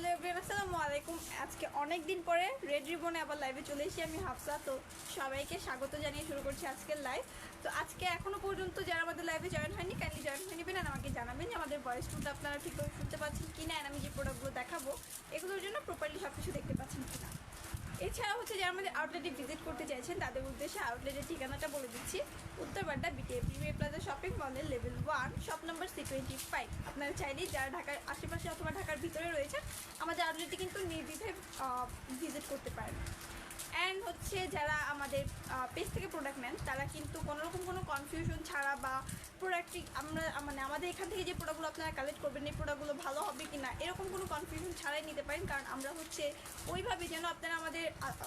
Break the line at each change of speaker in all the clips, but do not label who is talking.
Hello everyone, আসসালামু আলাইকুম। আজকে অনেক দিন পরে রেড রিবনে আবার লাইভে চলে এসেছি আমি হাফসা। তো সবাইকে স্বাগত জানিয়ে শুরু করছি আজকের লাইভ। তো আজকে এখনও পর্যন্ত যারা আমাদের লাইভে জয়েন হয়নি, কাইন্ডলি জয়েন হয়ে নেবেন আর আমাকে জানাবেন যে আমাদের ভয়েস টুটা আপনারা ঠিকভাবে শুনতে পাচ্ছেন কি না, আমি যে প্রোডাক্টগুলো দেখাবো এগুলোর জন্য প্রপারলি সব কিছু দেখতে পাচ্ছেন কি না। এছাড়া হচ্ছে যারা আমাদের আউটলেটে ভিজিট করতে চাইছেন তাদের উদ্দেশ্যে আউটলেটের ঠিকানাটা বলে দিচ্ছি। Uttar Badda BTA premier plaza shopping মলের লেভেল 1 শপ নম্বর C25। আপনারা চাইলেই যারা ঢাকার আশেপাশে অথবা ঢাকার ভিতরে রয়েছে আমাদের আউটলেটে কিন্তু নির্দ্বিধায় ভিজিট করতে পারেন। অ্যান্ড হচ্ছে যারা আমাদের পেজ থেকে প্রোডাক্ট নেন তারা কিন্তু কোনোরকম কোনো কনফিউশন ছাড়া বা প্রোডাক্টটি আমাদের এখান থেকে যে প্রোডাক্টগুলো আপনারা কালেক্ট করবেন এই প্রোডাক্টগুলো ভালো হবে কি না এরকম কোনো কনফিউশন ছাড়াই নিতে পারেন, কারণ আমরা হচ্ছে ওইভাবে যেন আপনারা আমাদের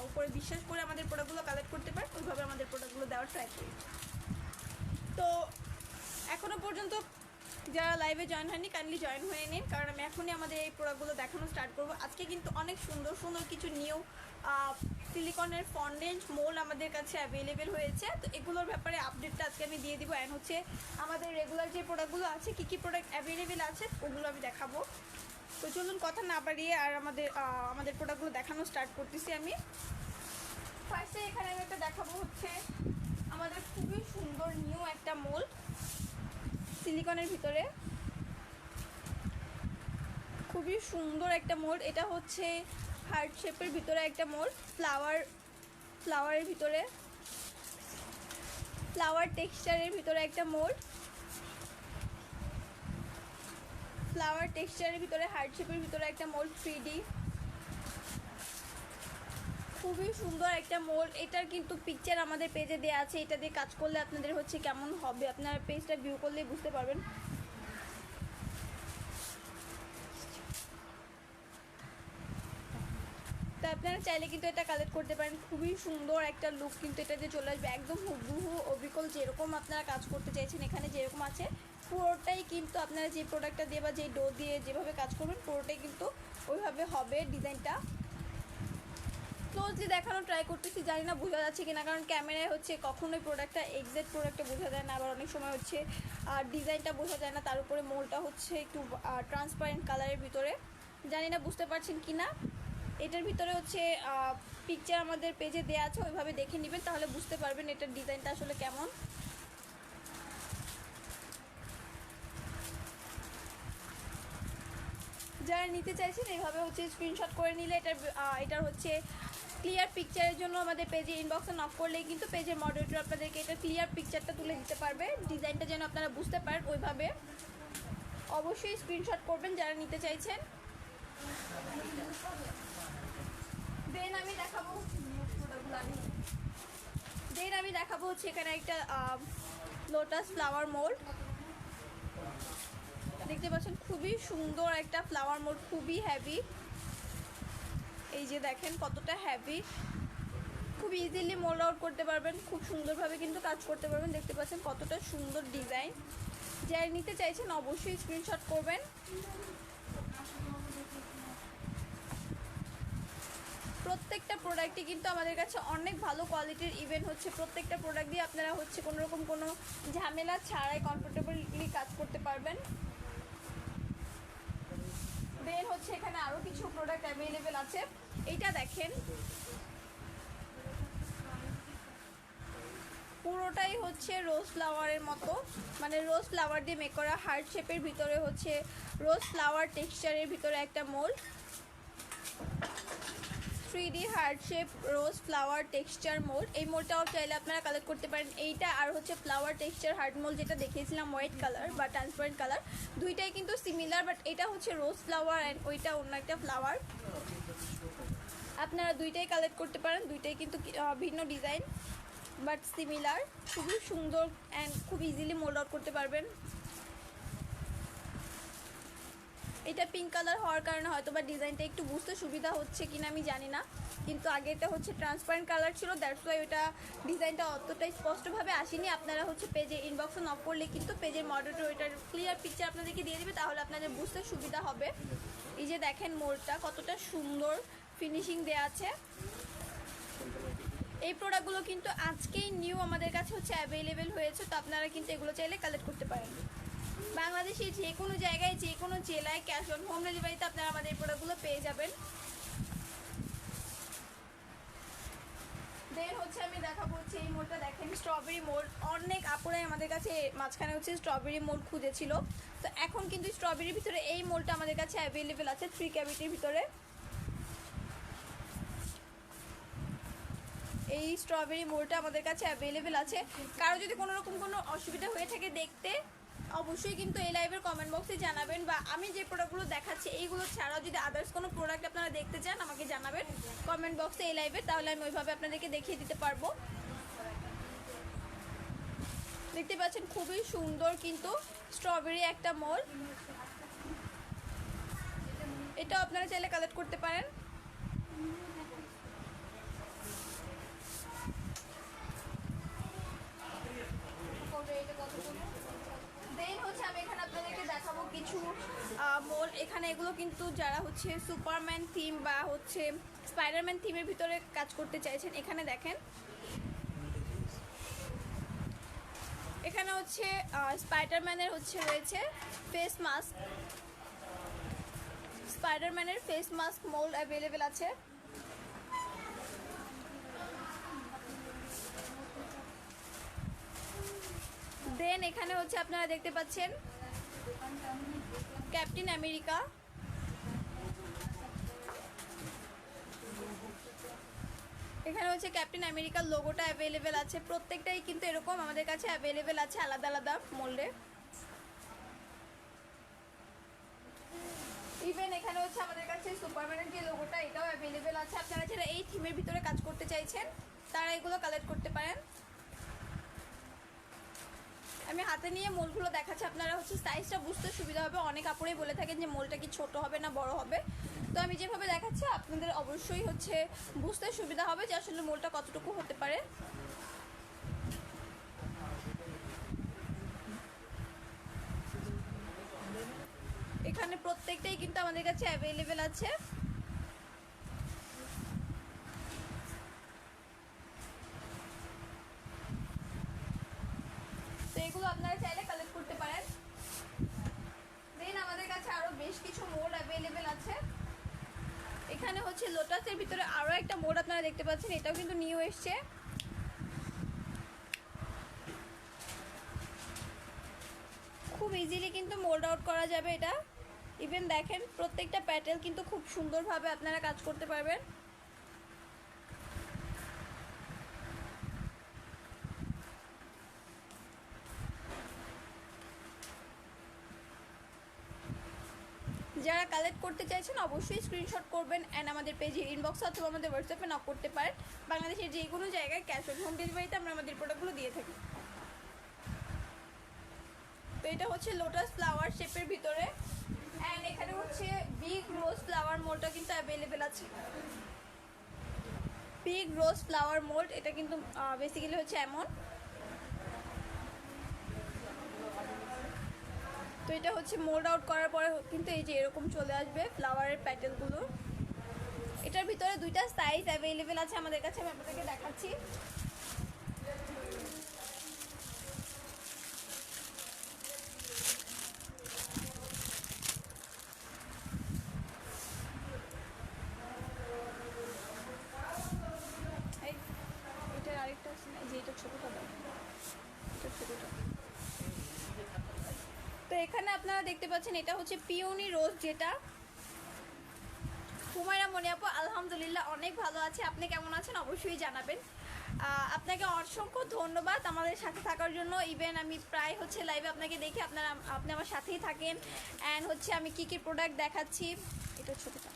উপরে বিশ্বাস করে আমাদের প্রোডাক্টগুলো কালেক্ট করতে পারেন ওইভাবে আমাদের প্রোডাক্টগুলো দেওয়ার ট্রাই করি। তো এখনও পর্যন্ত যারা লাইভে জয়েন হয়নি কাইন্ডলি জয়েন হয়ে নিন, কারণ আমি এখনই আমাদের এই প্রোডাক্টগুলো দেখানো স্টার্ট করবো। আজকে কিন্তু অনেক সুন্দর সুন্দর কিছু নিউ সিলিকনের ফন্ডেন্ট মোল্ড আমাদের কাছে অ্যাভেলেবেল হয়েছে। তো এগুলোর ব্যাপারে আপডেটটা আজকে আমি দিয়ে দিব। অ্যান্ড হচ্ছে আমাদের রেগুলার যে প্রোডাক্টগুলো আছে কী কী প্রোডাক্ট অ্যাভেলেবেল আছে ওগুলো আমি দেখাবো। তো চলুন কথা না বাড়িয়ে আর আমাদের প্রোডাক্টগুলো দেখানো স্টার্ট করতেছি আমি। ফার্স্টে এখানে আমি একটা দেখাবো হচ্ছে আমাদের খুবই সুন্দর নিউ একটা মোল্ড সিলিকনের ভিতরে, খুবই সুন্দর একটা মোল্ড। এটা হচ্ছে হার্ট শেপের ভিতরে একটা মোল্ড, ফ্লাওয়ারের ভিতরে ফ্লাওয়ার টেক্সচারের ভিতরে একটা মোল্ড, ফ্লাওয়ার টেক্সচারের ভিতরে হার্ট শেপের ভিতরে একটা মোল্ড 3D, খুবই সুন্দর একটা মোল্ড। এটার কিন্তু পিকচার আমাদের পেজে দেওয়া আছে, এটা দিয়ে কাজ করলে আপনাদের হচ্ছে কেমন হবে আপনারা পেজটা ভিউ করলেই বুঝতে পারবেন। তো আপনারা চাইলে কিন্তু এটা কালেক্ট করতে পারেন, খুবই সুন্দর একটা লুক কিন্তু এটা যে চলে আসবে একদম হুবহু অবিকল যেরকম আপনারা কাজ করতে চাইছেন এখানে যেরকম আছে পুরোটাই কিন্তু আপনারা যে প্রোডাক্টটা দিয়ে বা যে ডো দিয়ে যেভাবে কাজ করবেন পুরোটাই কিন্তু ওইভাবে হবে। ডিজাইনটা ক্লোজলি দেখানো ট্রাই করতেছি, জানি না বোঝা যাচ্ছে কিনা, কারণ ক্যামেরায় হচ্ছে কখনোই প্রোডাক্টটা এক্সাক্ট প্রোডাক্টটা বোঝা যায় না, আবার অনেক সময় হচ্ছে ডিজাইনটা বোঝা যায় না, তার উপরে মোলটা হচ্ছে একটু ট্রান্সপারেন্ট কালারের ভিতরে, জানি না বুঝতে পারছেন কি না। এটার ভিতরে হচ্ছে পিকচার আমাদের পেজে দেওয়া আছে, ওইভাবে দেখে নেবেন তাহলে বুঝতে পারবেন এটার ডিজাইনটা আসলে কেমন। যারা নিতে চাইছেন এইভাবে হচ্ছে স্ক্রিনশট করে নিলে এটার হচ্ছে ক্লিয়ার পিকচারের জন্য আমাদের পেজে ইনবক্সে নক করলেই কিন্তু পেজের মডারেটর আপনাদেরকে এটা ক্লিয়ার পিকচারটা তুলে দিতে পারবে, ডিজাইনটা যেন আপনারা বুঝতে পারেন ওইভাবে অবশ্যই স্ক্রিনশট করবেন যারা নিতে চাইছেন। দেন আমি দেখাবো হচ্ছে এখানে একটা লোটাস ফ্লাওয়ার মোল্ড দেখতে পাচ্ছেন, খুবই সুন্দর একটা ফ্লাওয়ার মোল্ড, খুবই হ্যাভি। এই যে দেখেন কতটা হ্যাভি, খুব ইজিলি মোল্ড আউট করতে পারবেন, খুব সুন্দরভাবে কিন্তু কাজ করতে পারবেন। দেখতে পাচ্ছেন কতটা সুন্দর ডিজাইন, যারা নিতে চাইছেন অবশ্যই স্ক্রিনশট করবেন। প্রত্যেকটা প্রোডাক্টই কিন্তু আমাদের কাছে অনেক ভালো কোয়ালিটির, ইভেন হচ্ছে প্রত্যেকটা প্রোডাক্ট দিয়ে আপনারা হচ্ছে কোনোরকম কোনো ঝামেলা ছাড়াই কমফোর্টেবলি কাজ করতে পারবেন। দেন হচ্ছে এখানে আরও কিছু প্রোডাক্ট অ্যাভেলেবেল আছে। এইটা দেখেন পুরোটাই হচ্ছে রোজ ফ্লাওয়ারের মতো, মানে রোজ ফ্লাওয়ার দিয়ে মেক করা, হার্ট শেপের ভিতরে হচ্ছে রোজ ফ্লাওয়ার টেক্সচারের ভিতরে একটা মোল্ড, 3D হার্ট শেপ রোজ ফ্লাওয়ার টেক্সচার মোল্ড। এই মোল্ডটাও চাইলে আপনারা কালেক্ট করতে পারেন। এইটা আর হচ্ছে ফ্লাওয়ার টেক্সচার হার্ট মোল্ড যেটা দেখিয়েছিলাম হোয়াইট কালার বা ট্রান্সপারেন্ট কালার, দুইটাই কিন্তু সিমিলার, বাট এটা হচ্ছে রোজ ফ্লাওয়ার অ্যান্ড ওইটা অন্য একটা ফ্লাওয়ার। আপনারা দুইটাই কালেক্ট করতে পারেন, দুইটাই কিন্তু ভিন্ন ডিজাইন বাট সিমিলার, খুবই সুন্দর অ্যান্ড খুব ইজিলি মোল্ড আউট করতে পারবেন। এটা পিঙ্ক কালার হওয়ার কারণে হয়তো বা ডিজাইনটা একটু বুঝতে সুবিধা হচ্ছে কিনা আমি জানি না, কিন্তু আগে এটা হচ্ছে ট্রান্সপারেন্ট কালার ছিল, দ্যাটস ওয়াই ওটা ডিজাইনটা অতটাই স্পষ্টভাবে আসেনি। আপনারা হচ্ছে পেজে ইনবক্সে নক করলে কিন্তু পেজের মডারেটর ওইটার ক্লিয়ার পিকচার আপনাদেরকে দিয়ে দেবে, তাহলে আপনাদের বুঝতে সুবিধা হবে। এই যে দেখেন মোল্ডটা কতটা সুন্দর ফিনিশিং দেওয়া আছে। এই প্রোডাক্টগুলো কিন্তু আজকেই নিউ আমাদের কাছে হচ্ছে অ্যাভেলেবেল হয়েছে, তো আপনারা কিন্তু এগুলো চাইলে কালেক্ট করতে পারেন। বাংলাদেশের যে কোনো জায়গায় যে কোনো জেলায় ক্যাশ অন হোম ডেলিভারিতে আপনারা আমাদের এই প্রোডাক্টগুলো পেয়ে যাবেন। দেন হচ্ছে আমি দেখাবো হচ্ছে এই মোলটা দেখেন, স্ট্রবেরি মোল। অনেক আপুরাই আমাদের কাছে মাঝখানে হচ্ছে স্ট্রবেরি মোল খুঁজেছিল, তো এখন কিন্তু স্ট্রবেরির ভিতরে এই মোলটা আমাদের কাছে অ্যাভেলেবেল আছে 3 ক্যাভিটির ভিতরে। এই স্ট্রবেরি মোলটা আমাদের কাছে অ্যাভেলেবেল আছে। কারো যদি কোনো রকম কোনো অসুবিধা হয়ে থাকে দেখতে, অবশ্যই কিন্তু এই লাইভের কমেন্ট বক্সে জানাবেন, বা আমি যে প্রোডাক্টগুলো দেখাচ্ছি এইগুলো ছাড়াও যদি আদার্স কোনো প্রোডাক্ট আপনারা দেখতে চান আমাকে জানাবেন কমেন্ট বক্সে এই লাইভে, তাহলে আমি ওইভাবে আপনাদেরকে দেখিয়ে দিতে পারবো। দেখতে পাচ্ছেন খুবই সুন্দর কিন্তু স্ট্রবেরি একটা মোল। এটা আপনারা চাইলে কালেক্ট করতে পারেন। দেন হচ্ছে আমি এখানে আপনাদেরকে দেখাবো কিছু মোল। এখানে এগুলো কিন্তু যারা হচ্ছে সুপারম্যান থিম বা হচ্ছে স্পাইডারম্যান থিমের ভিতরে কাজ করতে চাইছেন, এখানে দেখেন এখানে হচ্ছে স্পাইডারম্যানের হচ্ছে রয়েছে ফেস মাস্ক, স্পাইডারম্যানের ফেস মাস্ক মোল্ড অ্যাভেলেবেল আছে। দেন এখানে হচ্ছে আপনারা দেখতে পাচ্ছেন ক্যাপ্টেন আমেরিকা। এখানে হচ্ছে ক্যাপ্টেন আমেরিকার লোগোটা অ্যাভেলেবেল আছে। প্রত্যেকটাই কিন্তু এরকম আমাদের কাছে অ্যাভেলেবেল আছে আলাদা আলাদা মোল্ডে। ইভেন এখানে হচ্ছে আমাদের কাছে সুপারম্যানের যে লোগোটা এটাও অ্যাভেলেবেল আছে। আপনারা যারা এই থিমের ভিতরে কাজ করতে চাইছেন তারা এগুলো কালেক্ট করতে পারেন। আমি হাতে নিয়ে মোলগুলো দেখাচ্ছি, আপনারা হচ্ছে সাইজটা বুঝতে সুবিধা হবে। অনেক কাপড়েই বলে থাকেন যে মোলটা কি ছোট হবে না বড় হবে, তো আমি যেভাবে দেখাচ্ছি আপনাদের অবশ্যই হচ্ছে বুঝতে সুবিধা হবে যে আসলে মোলটা কতটুকু হতে পারে। এখানে প্রত্যেকটাই কিন্তু আমাদের কাছে অ্যাভেলেবেল আছে। তো এগুলো আপনারা চাইলে কালেক্ট করতে পারেন। দেন আমাদের কাছে আরো বেশ কিছু মোড অ্যাভেলেবেল আছে। এখানে হচ্ছে লোটাসের ভিতরে আরো একটা মোড আপনারা দেখতে পাচ্ছেন, এটাও কিন্তু নিউ এসছে। খুব ইজিলি কিন্তু মোল্ড আউট করা যাবে এটা। ইভেন দেখেন প্রত্যেকটা প্যাটেল কিন্তু খুব সুন্দরভাবে আপনারা কাজ করতে পারবেন। যারা কালেক্ট করতে চাইছেন অবশ্যই স্ক্রিনশট করবেন অ্যান্ড আমাদের পেজে ইনবক্স অথবা আমাদের হোয়াটসঅ্যাপে নক করতে পারেন। বাংলাদেশের যে কোনো জায়গায় ক্যাশ অন হোম ডেলিভারিতে আমরা আমাদের প্রোডাক্টগুলো দিয়ে থাকি। তো এটা হচ্ছে লোটাস ফ্লাওয়ার শেপের ভিতরে, অ্যান্ড এখানে হচ্ছে বিগ রোজ ফ্লাওয়ার মোল্ডটা কিন্তু অ্যাভেলেবেল আছে। বিগ রোজ ফ্লাওয়ার মোল্ড এটা কিন্তু বেসিক্যালি হচ্ছে এমন। তো এটা হচ্ছে মোল্ড আউট করার পরে কিন্তু এই যে এরকম চলে আসবে ফ্লাওয়ারের প্যাটেলগুলো। এটার ভিতরে দুইটা সাইজ অ্যাভেলেবেল আছে আমাদের কাছে, আমি আপনাদেরকে দেখাচ্ছি। এটার আরেকটা আছে না, এই যে এটা ছোটটা দাও, এটা ছোটটা। তো এখানে আপনারা দেখতে পাচ্ছেন এটা হচ্ছে পিওনি রোজ, যেটা হুমায়রা মনি আপু আলহামদুলিল্লাহ অনেক ভালো আছে। আপনি কেমন আছেন অবশ্যই জানাবেন। আপনাকে অসংখ্য ধন্যবাদ আমাদের সাথে থাকার জন্য। ইভেন আমি প্রায় হচ্ছে লাইভে আপনাকে দেখি, আপনি আমার সাথেই থাকেন। অ্যান্ড হচ্ছে আমি কী কী প্রোডাক্ট দেখাচ্ছি, এটা ছোটটা,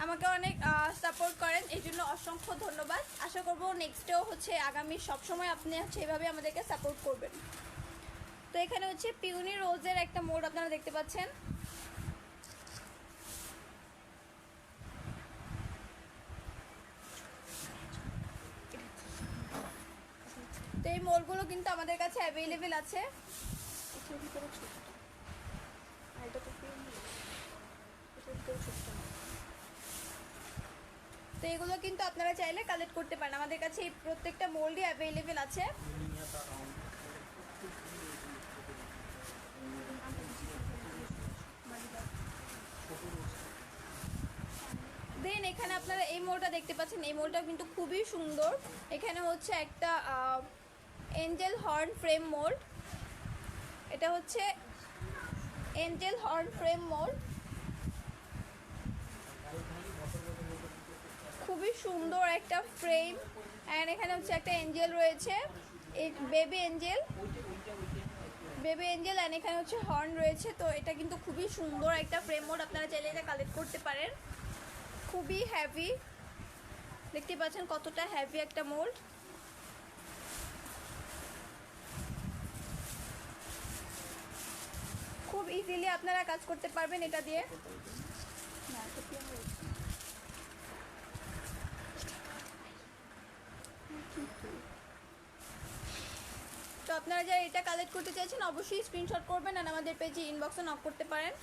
আমাকে অনেক সাপোর্ট করেন, এই জন্য অসংখ্য ধন্যবাদ। আশা করবো নেক্সটেও হচ্ছে আগামী সবসময় আপনি হচ্ছে এভাবে আমাদেরকে সাপোর্ট করবেন। তো এখানে হচ্ছে পিওনি রোজের একটা মোড আপনারা দেখতে পাচ্ছেন। তো এই মোলগুলো কিন্তু আমাদের কাছে অ্যাভেলেবেল আছে। তো এগুলো কিন্তু আপনারা চাইলে কালেক্ট করতে পারেন, আমাদের কাছে এই প্রত্যেকটা মোল্ডই অ্যাভেলেবেল আছে। এখানে আপনারা এই মোলটা দেখতে পাচ্ছেন, এই মোলটা কিন্তু খুবই সুন্দর। এখানে হচ্ছে একটা এঞ্জেল হর্ন ফ্রেম মোল্ড, এটা হচ্ছে এঞ্জেল হর্ন ফ্রেম মোল্ড, খুবই সুন্দর একটা ফ্রেম। অ্যান্ড এখানে হচ্ছে একটা এঞ্জেল রয়েছে, baby Angel, baby Angel, and এখানে হচ্ছে হর্ন রয়েছে। তো এটা কিন্তু খুবই সুন্দর একটা ফ্রেম মোড, আপনারা চাইলে এটা কালেক্ট করতে পারেন। খুবই হ্যাভি, দেখতে পাচ্ছেন কতটা হ্যাভি একটা মোল্ড। খুব ইজিলি আপনারা কাজ করতে পারবেন এটা দিয়ে। তো আপনারা যারা এটা কালেক্ট করতে চাইছেন অবশ্যই স্ক্রিনশট করবেন আর আমাদের পেজে ইনবক্সে নক করতে পারেন।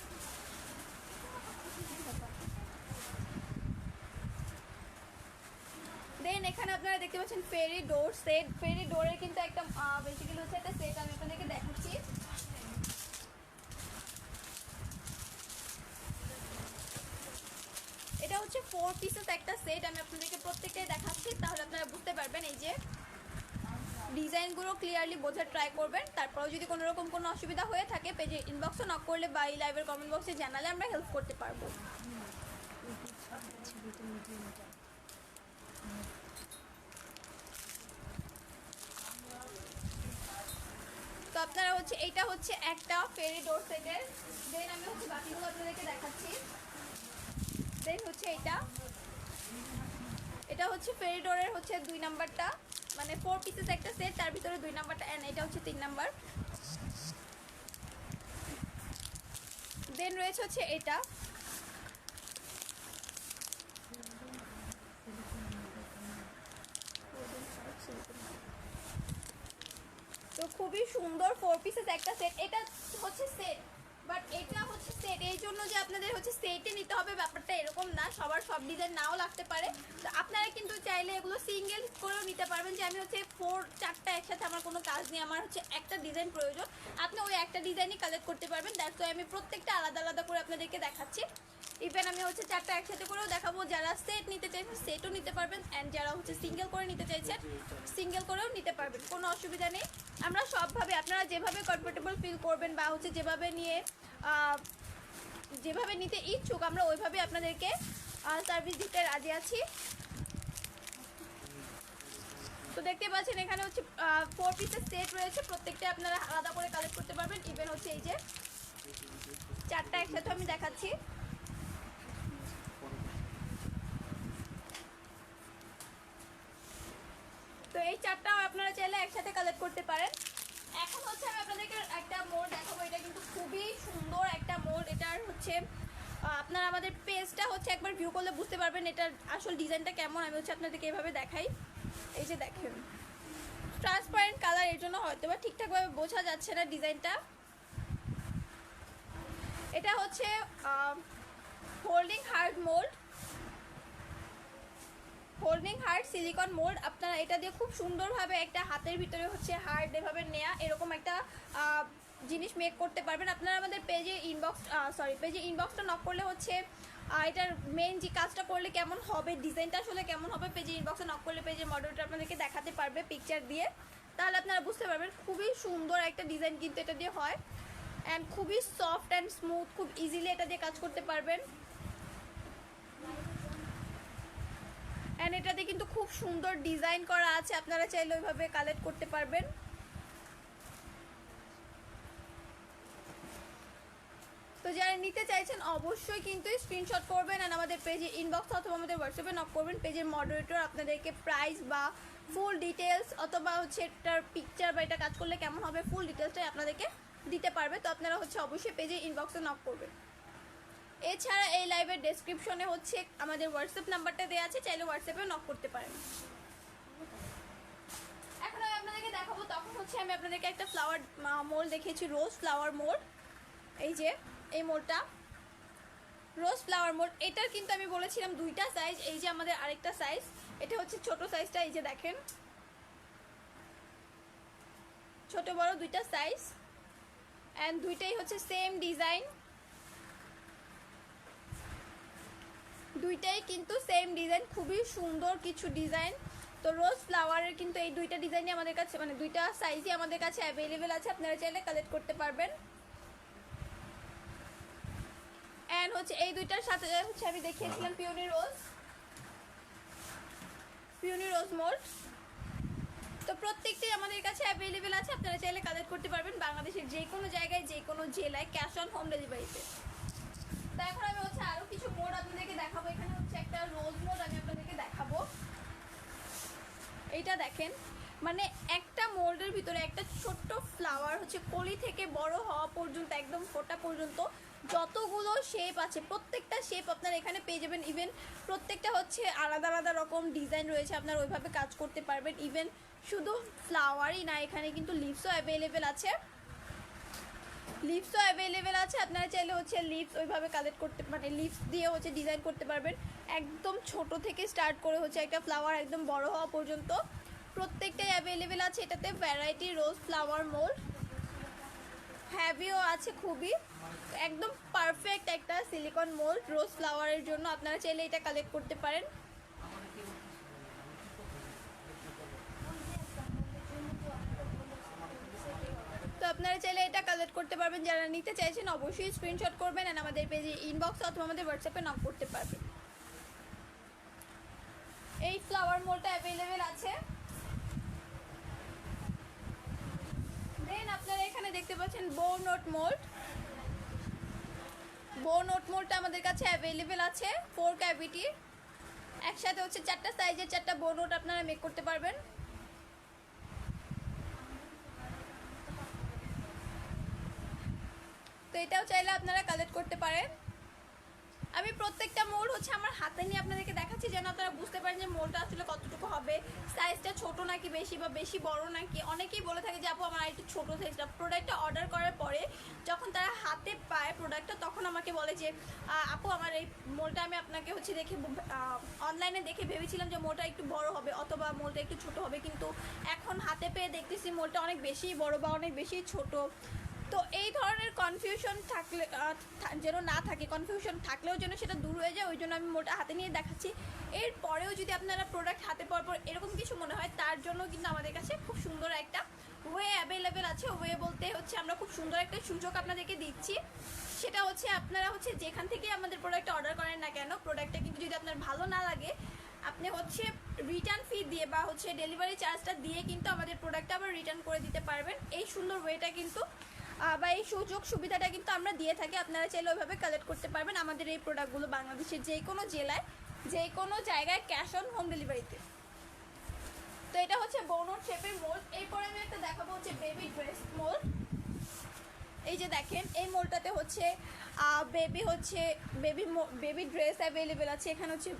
দেন এখানে আপনারা দেখতে পাচ্ছেন ফেরি ডোর সেট। ফেরি ডোরের কিন্তু একটা বেসিক্যালি হচ্ছে একটা সেট, আমি আপনাদেরকে দেখাচ্ছি। এটা হচ্ছে 4 পিসেস একটা সেট, আমি আপনাদেরকে প্রত্যেকটাই দেখাচ্ছি তাহলে আপনারা বুঝতে পারবেন। এই যে ডিজাইনগুলো ক্লিয়ারলি বোঝার ট্রাই করবেন। তারপরেও যদি কোনো রকম কোনো অসুবিধা হয়ে থাকে পেজে ইনবক্সে নক করলে বা এই লাইভের কমেন্ট বক্সে জানালে আমরা হেল্প করতে পারবো। তো আপনারা হচ্ছে এইটা হচ্ছে একটা ফেরি ডোর সেটের। দেন আমি হচ্ছে বাকিগুলো আপনাদেরকে দেখাচ্ছি। দেন হচ্ছে এটা হচ্ছে ফেরি ডোরের হচ্ছে 2 নাম্বারটা, মানে 4 পিসেস একটা সেট, তার ভিতরে 2 নাম্বারটা, এন্ড এটা হচ্ছে 3 নাম্বার। দেন রয়েছে হচ্ছে এটা, তো খুবই সুন্দর 4 পিসেস একটা সেট। এটা হচ্ছে সেট, বাট এটা হচ্ছে সেট এই জন্য যে আপনাদের হচ্ছে সেটে নিতে হবে ব্যাপারটা এরকম না, সবার সব ডিজাইন নাও লাগতে পারে। তো আপনারা কিন্তু চাইলে এগুলো সিঙ্গেল করেও নিতে পারবেন, যে আমি হচ্ছে 4-4টা একসাথে আমার কোনো কাজ নেই, আমার হচ্ছে একটা ডিজাইন প্রয়োজন, আপনি ওই একটা ডিজাইনই কালেক্ট করতে পারবেন। দ্যাটস ওয়াই আমি প্রত্যেকটা আলাদা আলাদা করে আপনাদেরকে দেখাচ্ছি। ইভেন আমি হচ্ছে 4টা একসাথে করেও দেখাবো, যারা সেট নিতে চাইছেন সেটও নিতে পারবেন, অ্যান্ড যারা হচ্ছে সিঙ্গেল করে নিতে চাইছেন সিঙ্গেল করেও নিতে পারবেন, কোনো অসুবিধা নেই। আমরা সবভাবে আপনারা যেভাবে কমফোর্টেবল ফিল করবেন বা হচ্ছে যেভাবে নিয়ে যেভাবে নিতে ইচ্ছুক আমরা ওইভাবে আপনাদেরকে সার্ভিস দিতে রাজি আছি। তো দেখতে পাচ্ছেন এখানে হচ্ছে 4 পিসের সেট রয়েছে, প্রত্যেকটা আপনারা আলাদা করে কালেক্ট করতে পারবেন। ইভেন হচ্ছে এই যে 4টা একসাথে আমি দেখাচ্ছি। তো এই 4টাও আপনারা চাইলে একসাথে কালেক্ট করতে পারেন। এখন হচ্ছে আমি আপনাদেরকে একটা মোড দেখাবো, এটা কিন্তু খুবই সুন্দর একটা মোড। এটার হচ্ছে আপনারা আমাদের পেজটা হচ্ছে একবার ভিউ করলে বুঝতে পারবেন এটার আসল ডিজাইনটা কেমন। আমি হচ্ছে আপনাদেরকে এভাবে দেখাই, এই যে দেখেন ট্রান্সপারেন্ট কালার, এর জন্য হয়তো বা ঠিকঠাকভাবে বোঝা যাচ্ছে না ডিজাইনটা। এটা হচ্ছে holding heart mould, holding heart silicone mould. আপনারা এটা দিয়ে খুব সুন্দরভাবে একটা হাতের ভিতরে হচ্ছে হার্ট এভাবে নেয়া এরকম একটা জিনিস মেক করতে পারবেন। আপনারা আমাদের পেজে ইনবক্সটা নক করলে হচ্ছে এটার মেন যে কাজটা করলে কেমন হবে, ডিজাইনটা আসলে কেমন হবে, পেজে ইনবক্সে নক করলে পেজের মডেলটা আপনাদেরকে দেখাতে পারবে পিকচার দিয়ে, তাহলে আপনারা বুঝতে পারবেন। খুবই সুন্দর একটা ডিজাইন কিন্তু এটা দিয়ে হয়, অ্যান্ড খুবই সফট অ্যান্ড স্মুথ, খুব ইজিলি এটা দিয়ে কাজ করতে পারবেন। অ্যান্ড এটাতে কিন্তু খুব সুন্দর ডিজাইন করা আছে, আপনারা চাইলে ওইভাবে কালেক্ট করতে পারবেন। তো যারা নিতে চাইছেন অবশ্যই কিন্তু স্ক্রিনশট করবেন আর আমাদের পেজে ইনবক্স অথবা আমাদের হোয়াটসঅ্যাপে নক করবেন। পেজের মডারেটর আপনাদেরকে প্রাইস বা ফুল ডিটেলস অথবা হচ্ছে এটার পিকচার বা এটা কাজ করলে কেমন হবে ফুল ডিটেলসটাই আপনাদেরকে দিতে পারবে। তো আপনারা হচ্ছে অবশ্যই পেজে ইনবক্সে নক করবেন। এছাড়া এই লাইভের ডেসক্রিপশনে হচ্ছে আমাদের হোয়াটসঅ্যাপ নাম্বারটা দেওয়া আছে, চাইলে হোয়াটসঅ্যাপে নক করতে পারেন। এখন আমি আপনাদেরকে দেখাবো, তখন হচ্ছে আমি আপনাদেরকে একটা ফ্লাওয়ার মোল্ড দেখিয়েছি, রোজ ফ্লাওয়ার মোল্ড। এই যে এই মোল্ডটা রোজ ফ্লাওয়ার মোল্ড, এটার কিন্তু আমি বলেছিলাম 2টা সাইজ। এই যে আমাদের আরেকটা সাইজ, এটা হচ্ছে ছোট সাইজটা, এই যে দেখেন ছোট বড় 2টা সাইজ, অ্যান্ড 2টাই হচ্ছে সেম ডিজাইন। দুইটাই কিন্তু সেম ডিজাইন, খুবই সুন্দর কিছু ডিজাইন। তো রোজ ফ্লাওয়ারের কিন্তু এই দুইটা ডিজাইনই আমাদের কাছে, মানে দুইটা সাইজই আমাদের কাছে অ্যাভেলেবেল আছে, আপনারা চাইলে কালেক্ট করতে পারবেন। অ্যান্ড হচ্ছে এই দুইটার সাথে হচ্ছে আমি দেখিয়েছিলাম পিওনি রোজ মোল্ড। তো প্রত্যেকটাই আমাদের কাছে অ্যাভেলেবেল আছে, আপনারা চাইলে কালেক্ট করতে পারবেন বাংলাদেশের যে কোনো জায়গায়, যে কোনো জেলায়, ক্যাশ অন হোম ডেলিভারিতে। তো এখন আমি হচ্ছে আরও কিছু মোড আপনাদেরকে দেখাবো। এখানে হচ্ছে একটা রোজ মোড আমি আপনাদেরকে দেখাবো। এইটা দেখেন, মানে একটা মোল্ডের ভিতরে একটা ছোট্ট ফ্লাওয়ার হচ্ছে কলি থেকে বড় হওয়া পর্যন্ত, একদম ফোটা পর্যন্ত যতগুলো শেপ আছে প্রত্যেকটা শেপ আপনারা এখানে পেয়ে যাবেন। ইভেন প্রত্যেকটা হচ্ছে আলাদা আলাদা রকম ডিজাইন রয়েছে, আপনারা ওইভাবে কাজ করতে পারবেন। ইভেন শুধু ফ্লাওয়ারই না, এখানে কিন্তু লিভসও অ্যাভেলেবেল আছে, আপনারা চাইলে হচ্ছে লিভস ওইভাবে কালেক্ট করতে, মানে লিভস দিয়ে হচ্ছে ডিজাইন করতে পারবেন। একদম ছোট থেকে স্টার্ট করে হচ্ছে একটা ফ্লাওয়ার একদম বড় হওয়া পর্যন্ত প্রত্যেকটাই অ্যাভেলেবেল আছে। এটাতে ভ্যারাইটি রোজ ফ্লাওয়ার মোল্ড, হ্যাভিও আছে খুবই, একদম পারফেক্ট একটা সিলিকন মোল্ড রোজ ফ্লাওয়ারের জন্য। আপনারা চাইলে এটা কালেক্ট করতে পারেন। তো আপনারা চাইলে এটা কালেক্ট করতে পারবেন। যারা নিতে চাইছেন অবশ্যই স্ক্রিনশট করবেন আর আমাদের পেজে ইনবক্স অথবা আমাদের হোয়াটসঅ্যাপে নক করতে পারবেন। এই ফ্লাওয়ার মোল্ডটা অ্যাভেলেবেল আছে। দেন আপনারা এখানে দেখতে পাচ্ছেন বো নোট মোল্ডটা আমাদের কাছে অ্যাভেলেবেল আছে 4 ক্যাভিটি, একসাথে হচ্ছে 4টা সাইজের 4টা বো নোট আপনারা মেক করতে পারবেন। তো এটাও চাইলে আপনারা কালেক্ট করতে পারেন। আমি প্রত্যেকটা মোল্ড হচ্ছে আমার হাতে নিয়ে আপনাদেরকে দেখাচ্ছি, যেন আপনারা বুঝতে পারেন যে মোল্ডটা আসলে কতটুকু হবে, সাইজটা ছোট নাকি বেশি বা বেশি বড় নাকি। অনেকেই বলে থাকে যে আপু আমার একটু ছোট সাইজটা। প্রোডাক্টটা অর্ডার করার পরে যখন তারা হাতে পায় প্রোডাক্টটা, তখন আমাকে বলে যে আপু আমার এই মোল্ডটা আমি আপনাকে হচ্ছে দেখে অনলাইনে দেখে ভেবেছিলাম যে মোলটা একটু বড় হবে অথবা মোলটা একটু ছোট হবে, কিন্তু এখন হাতে পেয়ে দেখতেছি মোলটা অনেক বেশি বড় বা অনেক বেশি ছোট। তো এই ধরনের কনফিউশন থাকলে যেন না থাকে, কনফিউশন থাকলেও যেন সেটা দূর হয়ে যায়, ওই জন্য আমি মোটা হাতে নিয়ে দেখাচ্ছি। এরপরেও যদি আপনারা প্রোডাক্ট হাতে পাওয়ার পর এরকম কিছু মনে হয়, তার জন্য কিন্তু আমাদের কাছে খুব সুন্দর একটা ওয়ে অ্যাভেলেবেল আছে। ওয়ে বলতে হচ্ছে আমরা খুব সুন্দর একটা সুযোগ আপনাদেরকে দিচ্ছি, সেটা হচ্ছে আপনারা হচ্ছে যেখান থেকে আমাদের প্রোডাক্টটা অর্ডার করেন না কেন, প্রোডাক্টটা কিন্তু যদি আপনার ভালো না লাগে, আপনি হচ্ছে রিটার্ন ফি দিয়ে বা হচ্ছে ডেলিভারি চার্জটা দিয়ে কিন্তু আমাদের প্রোডাক্টটা আবার রিটার্ন করে দিতে পারবেন। এই সুন্দর ওয়েটা কিন্তু বা এই সুযোগ সুবিধাটা কিন্তু আমরা দিয়ে থাকি। আপনারা চাইলে ওইভাবে কালেক্ট করতে পারবেন আমাদের এই প্রোডাক্টগুলো বাংলাদেশের যে কোনো জেলায়, যে কোনো জায়গায়, ক্যাশ অন হোম ডেলিভারিতে। তো এটা হচ্ছে বোনোট শেপের মোল্ড। এরপরে আমি একটা দেখাবো হচ্ছে বেবি ড্রেস মোল্ড। এই যে দেখেন, এই মোল্ডটাতে হচ্ছে বেবি ড্রেস অ্যাভেলেবেল আছে। এখানে হচ্ছে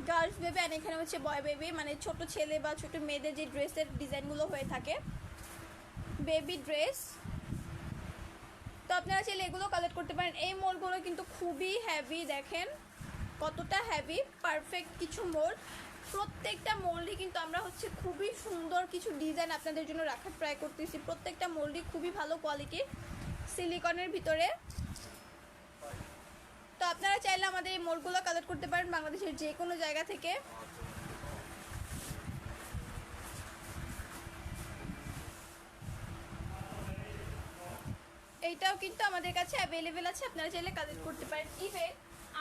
গার্লস বেবি আর এখানে হচ্ছে বয় বেবি, মানে ছোট ছেলে বা ছোট মেয়েদের যে ড্রেসের ডিজাইনগুলো হয়ে থাকে, বেবি ড্রেস। তো আপনারা চাইলে এগুলো কালেক্ট করতে পারেন। এই মোল্ডগুলো কিন্তু খুবই হ্যাভি, দেখেন কতটা হ্যাভি, পারফেক্ট কিছু মোল্ড। প্রত্যেকটা মোল্ডই কিন্তু আমরা হচ্ছে খুবই সুন্দর কিছু ডিজাইন আপনাদের জন্য রাখার ট্রাই করতেছি। প্রত্যেকটা মোল্ডই খুবই ভালো কোয়ালিটির সিলিকনের ভিতরে। তো আপনারা চাইলে আমাদের এই মোল্ডগুলো কালেক্ট করতে পারেন বাংলাদেশের যে কোনো জায়গা থেকে। এইটাও কিন্তু আমাদের কাছে অ্যাভেলেবেল আছে, আপনারা চাইলে কালেক্ট করতে পারেন। ইভেন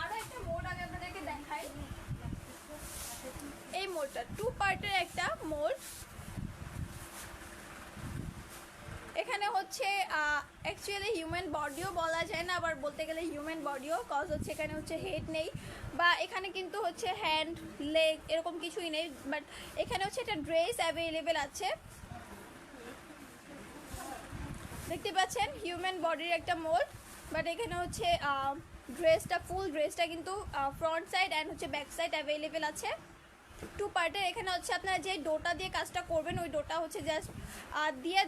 আরও একটা মোড আমি আপনাদেরকে দেখাই। এই মোডটা 2 পার্টের একটা মোড। এখানে হচ্ছে অ্যাকচুয়ালি হিউম্যান বডিও বলা যায় না, আবার বলতে গেলে হিউম্যান বডিও, কজ হচ্ছে এখানে হচ্ছে হেড নেই বা এখানে কিন্তু হচ্ছে হ্যান্ড লেগ এরকম কিছুই নেই, বাট এখানে হচ্ছে একটা ড্রেস অ্যাভেলেবেল আছে। দেখতে পাচ্ছেন হিউম্যান বডির একটা মোল্ড, বাট এখানে হচ্ছে ড্রেসটা, ফুল ড্রেসটা কিন্তু ফ্রন্ট সাইড অ্যান্ড হচ্ছে ব্যাক সাইড অ্যাভেলেবেল আছে 2 পার্টের। এখানে হচ্ছে আপনারা যে ডোটা দিয়ে কাজটা করবেন, ওই ডোটা হচ্ছে জাস্ট দিয়ে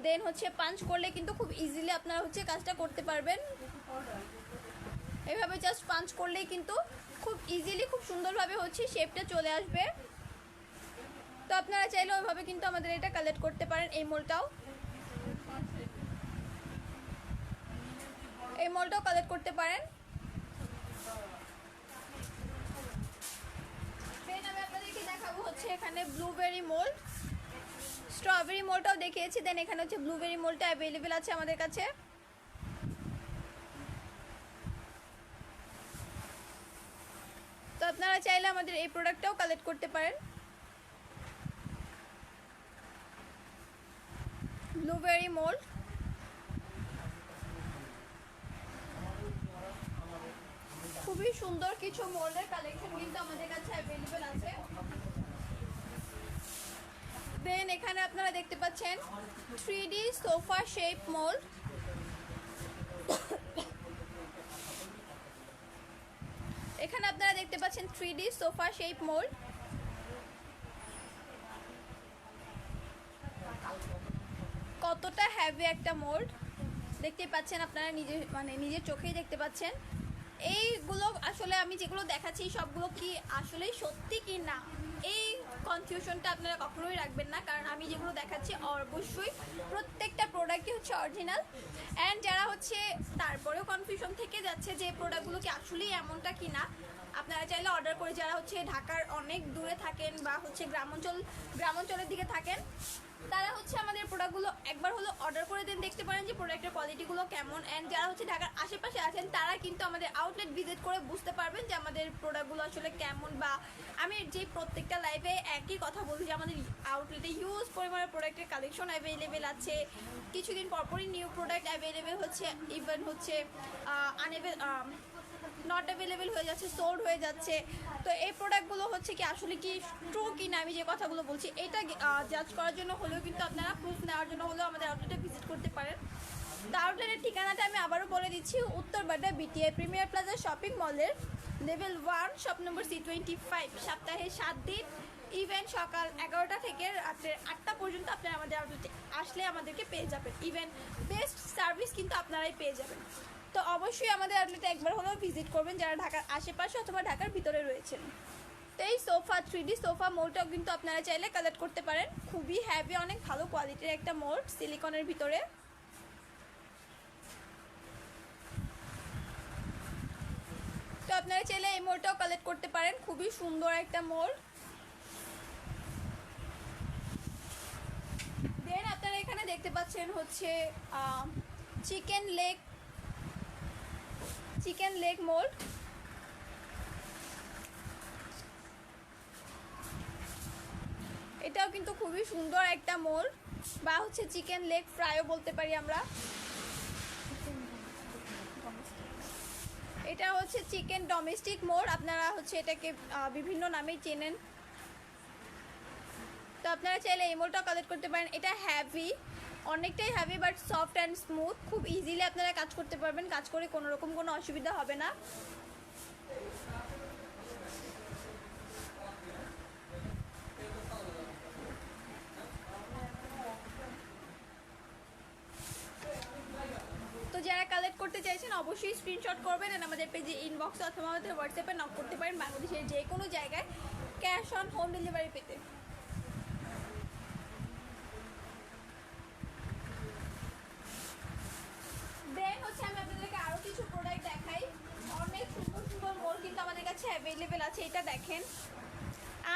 দেন হচ্ছে পাঞ্চ করলে কিন্তু খুব ইজিলি আপনারা হচ্ছে কাজটা করতে পারবেন। এভাবে জাস্ট পাঞ্চ করলেই কিন্তু খুব ইজিলি, খুব সুন্দরভাবে হচ্ছে শেপটা চলে আসবে। তো আপনারা চাইলে ওইভাবে কিন্তু আমাদের এটা কালেক্ট করতে পারেন। এই মোলটাও কালেক্ট করতে পারেন। আজকে দেখাবো হচ্ছে এখানে ব্লুবেরি মোল্ড, স্ট্রবেরি মোল্ডটাও দেখিয়েছি, দেন এখানে হচ্ছে ব্লুবেরি মোল্ডটা অ্যাভেলেবেল আছে আমাদের কাছে। তো আপনারা চাইলে আমাদের এই প্রোডাক্টটাও কালেক্ট করতে পারেন। ব্লুবেরি মোল্ড খুবই সুন্দর কিছু মোল্ডের কালেকশন কিন্তু আমাদের কাছে অ্যাভেলেবেল আছে। দেন এখানে আপনারা দেখতে পাচ্ছেন 3D সোফা শেপ মোল্ড। এখানে আপনারা দেখতে পাচ্ছেন 3D সোফা শেপ মোল্ড। কতটা হ্যাভি একটা মোল্ড দেখতেই পাচ্ছেন আপনারা, নিজের চোখেই দেখতে পাচ্ছেন। এইগুলো আসলে আমি যেগুলো দেখাচ্ছি সবগুলো কি আসলে সত্যি কি না, এই কনফিউশনটা আপনারা কখনোই রাখবেন না, কারণ আমি যেগুলো দেখাচ্ছি অবশ্যই প্রত্যেকটা প্রোডাক্টই হচ্ছে অরিজিনাল। অ্যান্ড যারা হচ্ছে তারপরেও কনফিউশন থেকে যাচ্ছে যে প্রোডাক্টগুলো কি আসলেই এমনটা কি না, আপনারা চাইলে অর্ডার করে, যারা হচ্ছে ঢাকার অনেক দূরে থাকেন বা হচ্ছে গ্রামাঞ্চলের দিকে থাকেন, তারা হচ্ছে আমাদের প্রোডাক্টগুলো একবার হলো অর্ডার করে দেন, দেখতে পারেন যে প্রোডাক্টের কোয়ালিটিগুলো কেমন। অ্যান্ড যারা হচ্ছে ঢাকার আশেপাশে আছেন তারা কিন্তু আমাদের আউটলেট ভিজিট করে বুঝতে পারবেন যে আমাদের প্রোডাক্টগুলো আসলে কেমন। বা আমি যে প্রত্যেকটা লাইভে একই কথা বলছি যে আমাদের আউটলেটে হিউজ পরিমাণের প্রোডাক্টের কালেকশন অ্যাভেলেবেল আছে। কিছুদিন পরপরই নিউ প্রোডাক্ট অ্যাভেলেবেল হচ্ছে, ইভেন হচ্ছে নট অ্যাভেলেবেল হয়ে যাচ্ছে, সোল্ড হয়ে যাচ্ছে। তো এই প্রোডাক্টগুলো হচ্ছে কি আসলে কি ট্রু কি না, আমি যে কথাগুলো বলছি এটা জাজ করার জন্য হলেও কিন্তু আপনারা প্রুফ নেওয়ার জন্য হলেও আমাদের আউটলেটে ভিজিট করতে পারেন। তো আউটলেটের ঠিকানাটা আমি আবারও বলে দিচ্ছি, Uttar Badda BTI premier plaza shopping মলের লেভেল 1 শপ নম্বর C25। সপ্তাহে 7 দিন, ইভেন্ট সকাল 11টা থেকে রাত্রে 8টা পর্যন্ত আপনারা আমাদের আউটলেটে আসলে আমাদেরকে পেয়ে যাবেন। ইভেন বেস্ট সার্ভিস কিন্তু আপনারাই পেয়ে যাবেন। তো অবশ্যই আমাদের আউটলেটে একবার হলেও ভিজিট করবেন যারা ঢাকার আশেপাশে অথবা ঢাকার ভিতরে রয়েছেন। তো এই সোফা 3D সোফা মোল্ডটাও কিন্তু আপনারা চাইলে কালেক্ট করতে পারেন। খুবই হ্যাভি, অনেক ভালো কোয়ালিটির একটা মোল্ড সিলিকনের ভিতরে। তো আপনারা চাইলে এই মোল্ডটাও কালেক্ট করতে পারেন, খুবই সুন্দর একটা মোল্ড। দেন আপনারা এখানে দেখতে পাচ্ছেন হচ্ছে চিকেন লেগ মোল্ড। এটাও কিন্তু খুবই সুন্দর একটা মোল্ড, বা হচ্ছে চিকেন লেগ ফ্রাইও বলতে পারি আমরা। এটা হচ্ছে চিকেন ডোমেস্টিক মোল্ড, আপনারা হচ্ছে এটাকে বিভিন্ন নামেই চেনেন। তো আপনারা চাইলে এই মোল্ডটাও কালেক্ট করতে পারেন। এটা হ্যাভি, অনেকটাই heavy but soft and smooth, খুব ইজিলি আপনারা কাজ করতে পারবেন, কাজ করে কোনো রকম কোনো অসুবিধা হবে না। তো যারা কালেক্ট করতে চাইছেন অবশ্যই স্ক্রিনশট করবেন, আর আমাদের পেজে ইনবক্সে অথবা আমাদের হোয়াটসঅ্যাপে নক করতে পারেন বাংলাদেশের যে কোনো জায়গায় ক্যাশ অন হোম ডেলিভারি পেতে। দেন হচ্ছে আমি আপনাদেরকে আরও কিছু প্রোডাক্ট দেখাই। অনেক সুন্দর সুন্দর মোল্ড কিন্তু আমাদের কাছে অ্যাভেলেবেল আছে। এটা দেখেন,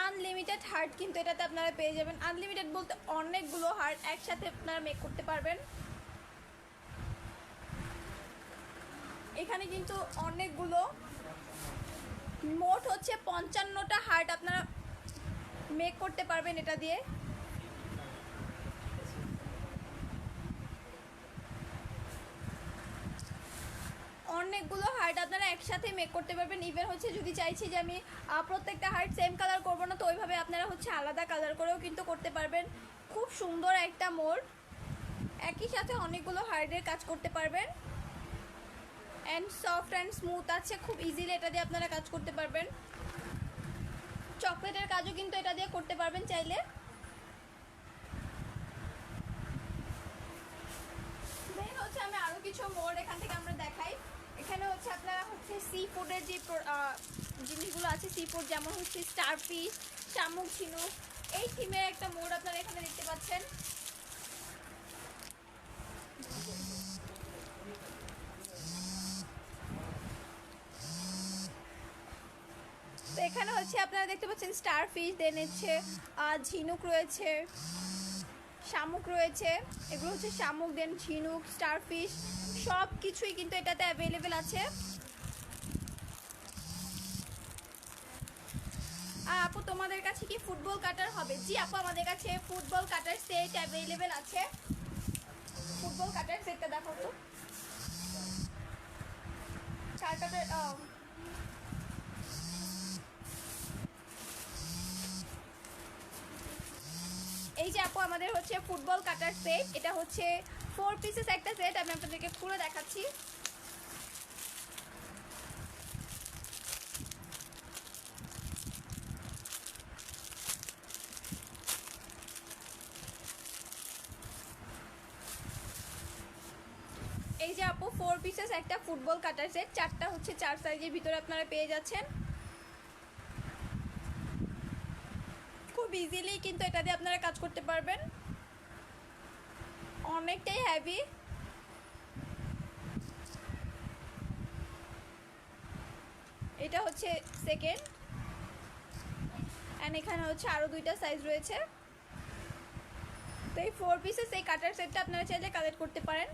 আনলিমিটেড হার্ট কিন্তু এটাতে আপনারা পেয়ে যাবেন। আনলিমিটেড বলতে অনেকগুলো হার্ট একসাথে আপনারা মেক করতে পারবেন। এখানে কিন্তু অনেকগুলো, মোট হচ্ছে 55টা হার্ট আপনারা মেক করতে পারবেন এটা দিয়ে। অনেকগুলো হার্ট আপনারা একসাথে মেক করতে পারবেন। ইভেন হচ্ছে যদি চাইছি যে আমি প্রত্যেকটা হার্ট সেম কালার করবো না, তো ওইভাবে আপনারা হচ্ছে আলাদা কালার করেও কিন্তু করতে পারবেন। খুব সুন্দর একটা মোল্ড, একই সাথে অনেকগুলো হার্টের কাজ করতে পারবেন। অ্যান্ড সফট অ্যান্ড স্মুথ আছে, খুব ইজিলি এটা দিয়ে আপনারা কাজ করতে পারবেন। চকলেটের কাজও কিন্তু এটা দিয়ে করতে পারবেন চাইলে। দেন হচ্ছে আমি আরও কিছু মোল্ড এখান থেকে আমরা দেখাই। এখানে হচ্ছে আপনারা হচ্ছে সি ফুডের যে জিনিসগুলো আছে, সি ফুড যেমন হচ্ছে স্টারফিশ, শামুক ঝিনুক, এই থিমের একটা মোল্ড আপনারা এখানে দেখতে পাচ্ছেন। তো এখানে হচ্ছে আপনারা দেখতে পাচ্ছেন স্টার ফিশ, দেন হচ্ছে ঝিনুক রয়েছে, শামুক রয়েছে। এগুলো হচ্ছে শামুক, দেন ঝিনুক, স্টার ফিশ, সব কিছুই কিন্তু এটাতে অ্যাভেলেবেল আছে। আপু তোমাদের কাছে কি ফুটবল কাটার হবে? জি আপু, আমাদের কাছে ফুটবল কাটার সেট অ্যাভেলেবেল আছে। ফুটবল কাটার সেটটা দেখো তো, কাটার এই যে আপু আমাদের হচ্ছে ফুটবল কাটার সেট, এটা হচ্ছে 4 পিসেস একটা সেট। আমি আপনাদেরকে খুলে দেখাচ্ছি। এই যে আপু 4 পিসেস একটা ফুটবল কাটার সেট, চারটা হচ্ছে 4 সাইজের ভিতরে আপনারা পেয়ে যাচ্ছেন। খুব ইজিলি কিন্তু এটা দিয়ে আপনারা কাজ করতে পারবেন, অনেকটাই হেভি। এটা হচ্ছে সেকেন্ড, অ্যান্ড এখানে হচ্ছে আরও 2টা সাইজ রয়েছে। তো এই 4 পিসেস এই কাটার সেটটা আপনারা চাইলে কালেক্ট করতে পারেন।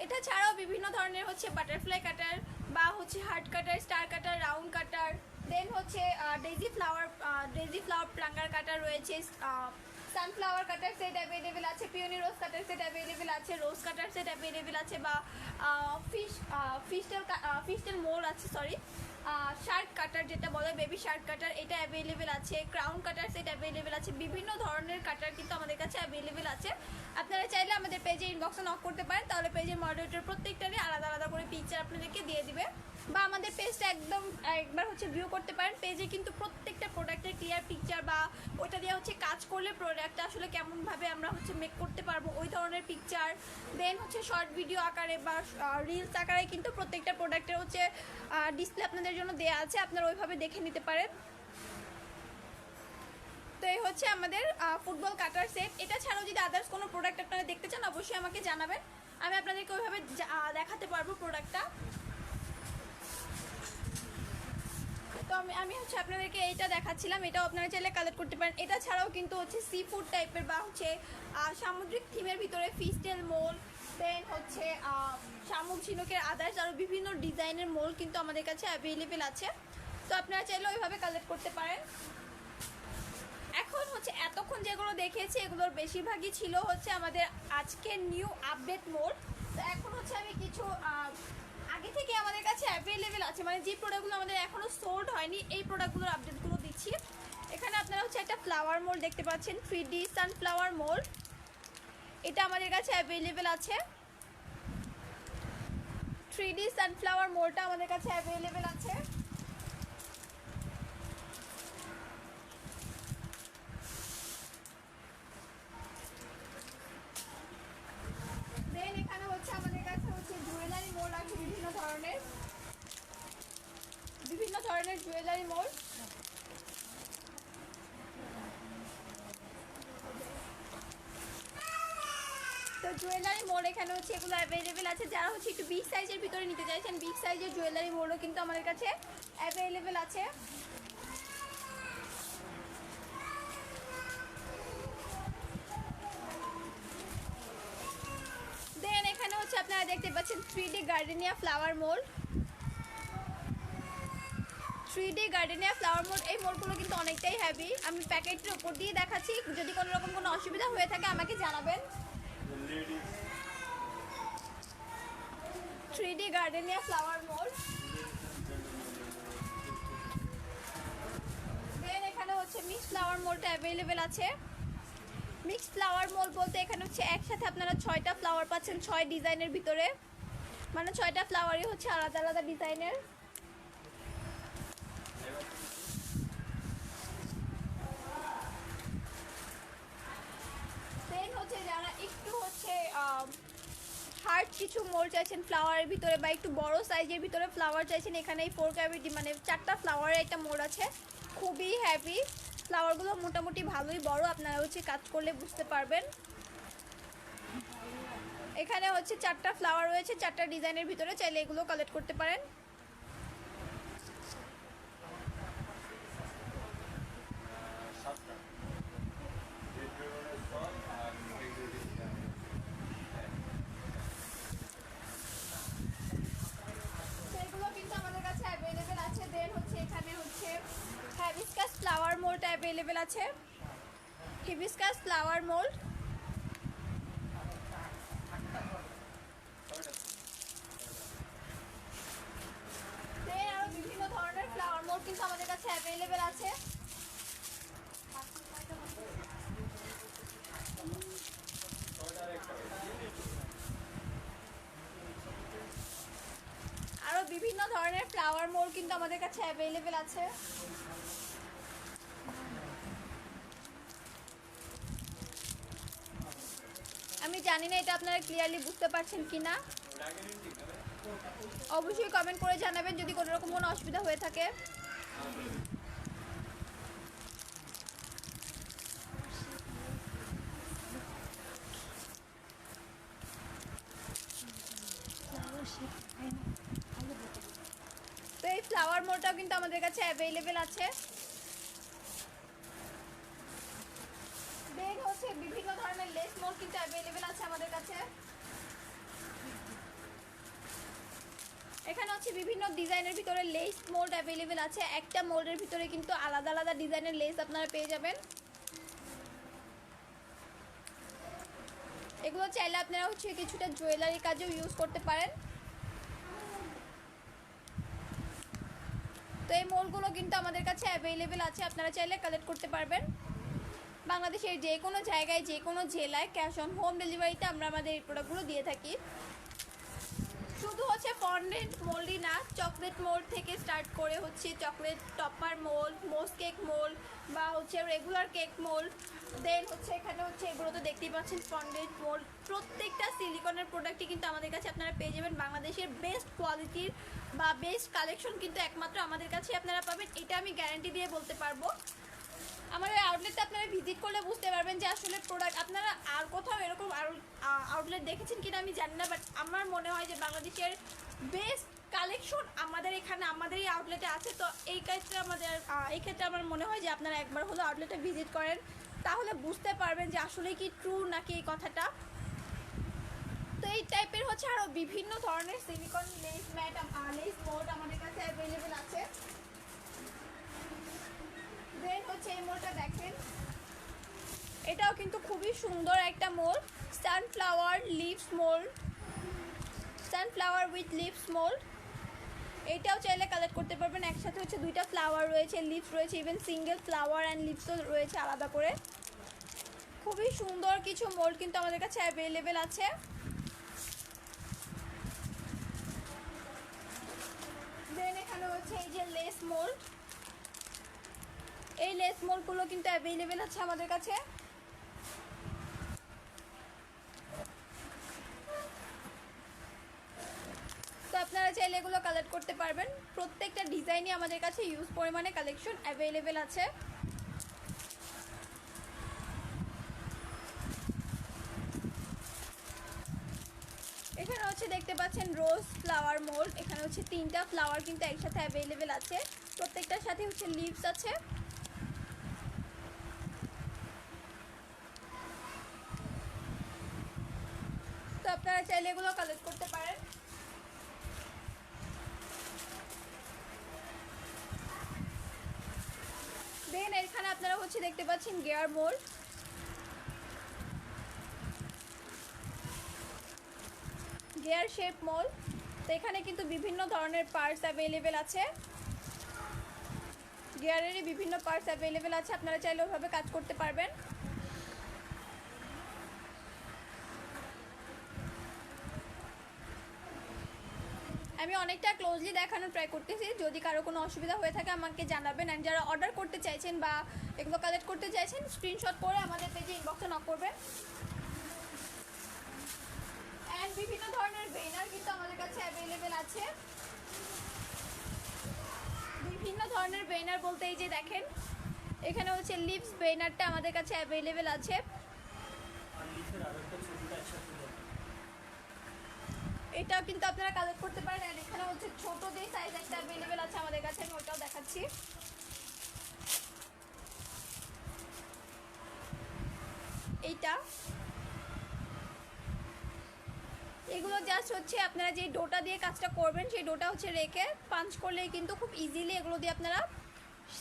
এটা ছাড়াও বিভিন্ন ধরনের হচ্ছে বাটারফ্লাই কাটার বা হচ্ছে হার্ট কাটার, স্টার কাটার, রাউন্ড কাটার, দেন হচ্ছে ডেজি ফ্লাওয়ার প্লাঙ্গার কাটার রয়েছে, সানফ্লাওয়ার কাটার সেট অ্যাভেলেবেল আছে, পিওনি রোজ কাটার সেট অ্যাভেলেবেল আছে, রোজ কাটার সেট অ্যাভেলেবেল আছে, বা ফিশটেল মোল আছে, সরি শার্ক কাটার যেটা বলে বেবি শার্ক কাটার, এটা অ্যাভেলেবেল আছে, ক্রাউন কাটার সেট অ্যাভেলেবেল আছে। বিভিন্ন ধরনের কাটার কিন্তু আমাদের কাছে অ্যাভেলেবেল আছে। আপনারা চাইলে আমাদের পেজে ইনবক্সে নক করতে পারেন, তাহলে পেজের মডারেটর প্রত্যেকটারই আলাদা আলাদা করে পিকচার আপনাদেরকে দিয়ে দিবে, বা আমাদের পেজটা একদম একবার হচ্ছে ভিউ করতে পারেন। পেজে কিন্তু প্রত্যেকটা প্রোডাক্টের ক্লিয়ার পিকচার, বা ওইটা দিয়ে হচ্ছে কাজ করলে প্রোডাক্টটা আসলে কেমনভাবে আমরা হচ্ছে মেক করতে পারবো ওই ধরনের পিকচার, দেন হচ্ছে শর্ট ভিডিও আকারে বা রিলস আকারে কিন্তু প্রত্যেকটা প্রোডাক্টের হচ্ছে ডিসপ্লে আপনাদের জন্য দেওয়া আছে, আপনারা ওইভাবে দেখে নিতে পারেন। তো এই হচ্ছে আমাদের ফুটবল কাটার সেট। এটা ছাড়াও যদি আদার্স কোনো প্রোডাক্ট আপনারা দেখতে চান অবশ্যই আমাকে জানাবেন, আমি আপনাদেরকে ওইভাবে দেখাতে পারবো প্রোডাক্টটা। তো আমি হচ্ছে আপনাদেরকে এইটা দেখাচ্ছিলাম, এটাও আপনারা চাইলে কালেক্ট করতে পারেন। এটা ছাড়াও কিন্তু হচ্ছে সি ফুড টাইপের বা হচ্ছে সামুদ্রিক থিমের ভিতরে ফিশটেল মোল, দেন হচ্ছে শামুক ঝিনুকের আদার্স আরও বিভিন্ন ডিজাইনের মোল কিন্তু আমাদের কাছে অ্যাভেলেবেল আছে। তো আপনারা চাইলে ওইভাবে কালেক্ট করতে পারেন। এখন হচ্ছে এতক্ষণ যেগুলো দেখিয়েছি এগুলোর বেশিরভাগই ছিল হচ্ছে আমাদের আজকের নিউ আপডেট মোড। তো এখন হচ্ছে আমি কিছু আগে থেকে আমাদের কাছে অ্যাভেলেবেল আছে, মানে যে প্রোডাক্টগুলো আমাদের এখনও সোল্ড হয়নি এই প্রোডাক্টগুলোর আপডেটগুলো দিচ্ছি। এখানে আপনারা হচ্ছে একটা ফ্লাওয়ার মোল্ড দেখতে পাচ্ছেন, 3D সানফ্লাওয়ার মোল্ড, এটা আমাদের কাছে অ্যাভেলেবেল আছে। 3D সানফ্লাওয়ার মোল্ডটা আমাদের কাছে অ্যাভেলেবেল আছে। দেন এখানে হচ্ছে আমাদের কাছে হচ্ছে জুয়েলারি মোল্ড আছে, বিভিন্ন ধরনের জুয়েলারি মোল্ড। তো জুয়েলারি মোল্ড এখানে হচ্ছে এগুলো অ্যাভেলেবেল আছে। যারা হচ্ছে একটু বিগ সাইজের ভিতরে নিতে চাইছেন, বিগ সাইজের জুয়েলারি মোল্ডও কিন্তু আমাদের কাছে অ্যাভেলেবেল আছে। দেন এখানে হচ্ছে আপনারা দেখতে পাচ্ছেন 3D gardenia flower mould, 3D gardenia flower mould. এই মোল্ডগুলো কিন্তু অনেকটাই হেভি, আমি প্যাকেটের উপর দিয়ে দেখাচ্ছি, যদি কোনো রকম কোনো অসুবিধা হয়ে থাকে আমাকে জানাবেন। 3D gardenia flower mould. দেন এখানে হচ্ছে মিক্স ফ্লাওয়ার মোল্ড অ্যাভেলেবেল আছে। মিক্স ফ্লাওয়ার মোল্ড বলতে এখানে হচ্ছে একসাথে আপনারা 6টা ফ্লাওয়ার পাচ্ছেন 6 ডিজাইনের ভিতরে, মানে 6টা ফ্লাওয়ারই হচ্ছে আলাদা আলাদা ডিজাইনের। দেন হচ্ছে যারা একটু হচ্ছে হার্ট কিছু মোল্ড চাইছেন ফ্লাওয়ারের ভিতরে, বা একটু বড় সাইজের ভিতরে ফ্লাওয়ার চাইছেন, এখানে এই 4 ক্যাভিটি মানে 4টা ফ্লাওয়ারের একটা মোল্ড আছে, খুবই হেভি। ফ্লাওয়ারগুলো মোটামুটি ভালোই বড়, আপনারা হচ্ছে কাজ করলে বুঝতে পারবেন। এখানে হচ্ছে 4টা ফ্লাওয়ার রয়েছে 4টা ডিজাইনের ভিতরে, চাইলে এগুলো কালেক্ট করতে পারেন। অ্যাভেলেবেল আছে। হিবিস্কাস ফ্লাওয়ার মোল্ড, আরো বিভিন্ন ধরনের ফ্লাওয়ার মোল্ড কিন্তু আমাদের কাছে অ্যাভেলেবেল আছে। আরো বিভিন্ন ধরনের ফ্লাওয়ার মোল্ড কিন্তু আমাদের কাছে অ্যাভেলেবেল আছে। আমি জানি না এটা আপনারা ক্লিয়ারলি বুঝতে পারছেন কিনা, অবশ্যই কমেন্ট করে জানাবেন যদি কোনো রকম কোনো অসুবিধা হয়ে থাকে। তো এই ফ্লাওয়ার মোলটাও কিন্তু আমাদের কাছে অ্যাভেলেবেল আছে। দেন হচ্ছে বিভিন্ন ধরনের লেস মোল কিন্তু অ্যাভেলেবেল আছে আমাদের কাছে। এখানে হচ্ছে বিভিন্ন ডিজাইনের ভিতরে লেস মোল্ড অ্যাভেলেবেল আছে। একটা মোল্ডের ভিতরে কিন্তু আলাদা আলাদা ডিজাইনের লেস আপনারা পেয়ে যাবেন। এগুলো চাইলে আপনারা হচ্ছে কিছুটা জুয়েলারি কাজেও ইউজ করতে পারেন। তো এই মোলগুলো কিন্তু আমাদের কাছে অ্যাভেলেবেল আছে, আপনারা চাইলে কালেক্ট করতে পারবেন। বাংলাদেশের যে কোনো জায়গায় যে কোনো জেলায় ক্যাশ অন হোম ডেলিভারিতে আমরা আমাদের এই প্রোডাক্টগুলো দিয়ে থাকি। শুধু হচ্ছে ফন্ডেন্ট মোল্ডই না, চকলেট মোল্ড থেকে স্টার্ট করে হচ্ছে chocolate topper mould, mousse cake mould বা হচ্ছে রেগুলার কেক মোল্ড, দেন হচ্ছে এখানে হচ্ছে এগুলো তো দেখতেই পাচ্ছেন ফন্ডেন্ট মোল্ড। প্রত্যেকটা সিলিকনের প্রোডাক্টই কিন্তু আমাদের কাছে আপনারা পেয়ে যাবেন। বাংলাদেশের বেস্ট কোয়ালিটির বা বেস্ট কালেকশন কিন্তু একমাত্র আমাদের কাছে আপনারা পাবেন, এটা আমি গ্যারান্টি দিয়ে বলতে পারবো। আমাদের আউটলেটে আপনারা ভিজিট করলে বুঝতে পারবেন যে আসলে প্রোডাক্ট আপনারা আর কোথাও এরকম আউটলেট দেখেছেন কিনা আমি জানি না, বাট আমার মনে হয় যে বাংলাদেশের বেস্ট কালেকশন আমাদের এখানে আমাদের এই আউটলেটে আছে। তো এই ক্ষেত্রে আমার মনে হয় যে আপনারা একবার হলো আউটলেটে ভিজিট করেন, তাহলে বুঝতে পারবেন যে আসলে কি ট্রু নাকি এই কথাটা। তো এই টাইপের হচ্ছে আরও বিভিন্ন ধরনের silicone lace mat lace mould আমাদের কাছে অ্যাভেলেবেল আছে। দেন হচ্ছে এই মোলটা দেখেন, এটাও কিন্তু খুবই সুন্দর একটা mould, sunflower leaves mould, sunflower with leaves mould. এটাও চাইলে কালেক্ট করতে পারবেন। একসাথে হচ্ছে দুইটা ফ্লাওয়ার রয়েছে, লিভস রয়েছে, ইভেন সিঙ্গেল ফ্লাওয়ার অ্যান্ড লিভসও রয়েছে আলাদা করে। খুবই সুন্দর কিছু মোল্ড কিন্তু আমাদের কাছে অ্যাভেলেবেল আছে। দেন এখানে হচ্ছে এই যে লেস মোল্ড, এই লেস মোল্ডগুলো কিন্তু অ্যাভেলেবেল আছে আমাদের কাছে। তো আপনারা চাইলে এগুলো কালেক্ট করতে পারবেন। প্রত্যেকটা ডিজাইনই আমাদের কাছে ইউজ পরিমাণে কালেকশন অ্যাভেলেবেল আছে। এখানে হচ্ছে দেখতে পাচ্ছেন রোজ ফ্লাওয়ার মোল্ড, এখানে হচ্ছে 3টা ফ্লাওয়ার কিন্তু একসাথে অ্যাভেলেবেল আছে, প্রত্যেকটার সাথে হচ্ছে লিভস আছে। তো আপনারা চাইলে এগুলো কালেক্ট করতে পারেন। দেন এখানে আপনারা হচ্ছে দেখতে পাচ্ছেন gear mould, gear shape mould. তো এখানে কিন্তু বিভিন্ন ধরনের পার্টস অ্যাভেলেবেল আছে, গিয়ারেরই বিভিন্ন পার্টস অ্যাভেলেবেল আছে, আপনারা চাইলে ওইভাবে কাজ করতে পারবেন। আমি অনেকটা ক্লোজলি দেখানোর ট্রাই করতেছি, যদি কারো কোনো অসুবিধা হয়ে থাকে আমাকে জানাবেন। অ্যান্ড যারা অর্ডার করতে চাইছেন বা এগুলো কালেক্ট করতে চাইছেন স্ক্রিনশট করে আমাদের পেজে ইনবক্সে নক করবেন। অ্যান্ড বিভিন্ন ধরনের বেনার কিন্তু আমাদের কাছে অ্যাভেলেবেল আছে। বিভিন্ন ধরনের বেনার বলতে এই যে দেখেন, এখানে হচ্ছে লিভস বেনারটা আমাদের কাছে অ্যাভেলেবেল আছে। এটাও কিন্তু আপনারা কালেক্ট করতে পারেন। আর এখানে হচ্ছে ছোট যে সাইজ একটা অ্যাভেলেবেল আছে আমাদের কাছে, আমি ওটাও দেখাচ্ছি। এইটা এগুলো জাস্ট হচ্ছে আপনারা যে ডোটা দিয়ে কাজটা করবেন সেই ডোটা হচ্ছে রেখে পাঞ্চ করলেই কিন্তু খুব ইজিলি এগুলো দিয়ে আপনারা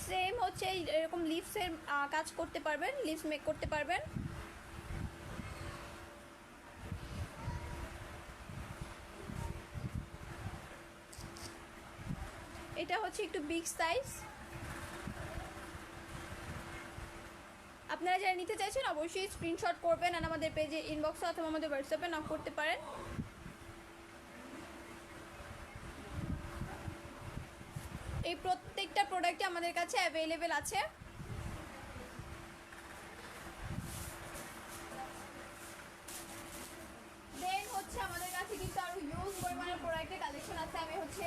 সেম হচ্ছে এরকম লিপসের কাজ করতে পারবেন, লিপস মেক করতে পারবেন। এটা হচ্ছে একটু বিগ সাইজ। আপনারা যারা নিতে চাইছেন অবশ্যই স্ক্রিনশট করবেন আর আমাদের পেজে ইনবক্সে অথবা আমাদের হোয়াটসঅ্যাপে নক করতে পারেন। এই প্রত্যেকটা প্রোডাক্টই আমাদের কাছে অ্যাভেলেবেল আছে। দেন হচ্ছে আমাদের কাছে কিন্তু আরো হিউজ পরিমাণের প্রোডাক্টের কালেকশন আছে। আমি হচ্ছে